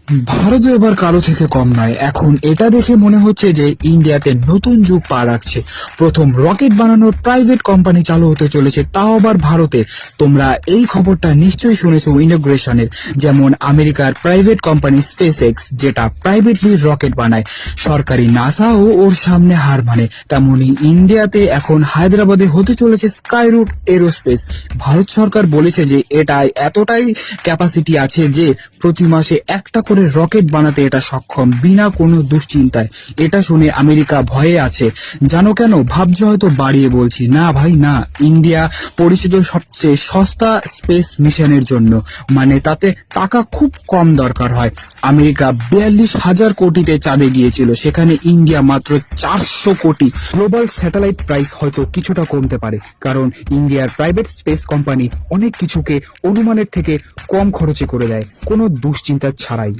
ভারতও এবার কারো থেকে কম নয়। এখন এটা দেখে মনে হচ্ছে যে ইন্ডিয়াতে নতুন যুগ পা রাখছে। প্রথম রকেট বানানোর প্রাইভেট কোম্পানি চালু হতে চলেছে, তাও আবার ভারতে। তোমরা এই খবরটা নিশ্চয়ই শুনেছো ইনোগ্রেশনের। যেমন আমেরিকার প্রাইভেট কোম্পানি স্পেস এক্স, যেটা প্রাইভেটলি রকেট বানায়, সরকারি নাসাও ওর সামনে হার মানে। তেমনি ইন্ডিয়াতে এখন হায়দ্রাবাদে হতে চলেছে স্কাইরুট এরোস্পেস। ভারত সরকার বলেছে যে এটাই এতটাই ক্যাপাসিটি আছে যে প্রতি মাসে একটা করে রকেট বানাতে এটা সক্ষম, বিনা কোনো দুশ্চিন্তায়। এটা শুনে আমেরিকা ভয়ে আছে। জানো কেন? ভাবছো হয়তো বাড়িয়ে বলছি। না ভাই না, ইন্ডিয়া পরিচিত সবচেয়ে সস্তা স্পেস মিশনের জন্য। মানে তাতে টাকা খুব কম দরকার হয়। আমেরিকা 42,000 কোটিতে চাঁদে গিয়েছিল, সেখানে ইন্ডিয়া মাত্র 400 কোটি। গ্লোবাল স্যাটেলাইট প্রাইস হয়তো কিছুটা কমতে পারে, কারণ ইন্ডিয়ার প্রাইভেট স্পেস কোম্পানি অনেক কিছুকে অনুমানের থেকে কম খরচে করে দেয়, কোনো দুশ্চিন্তা ছাড়াই।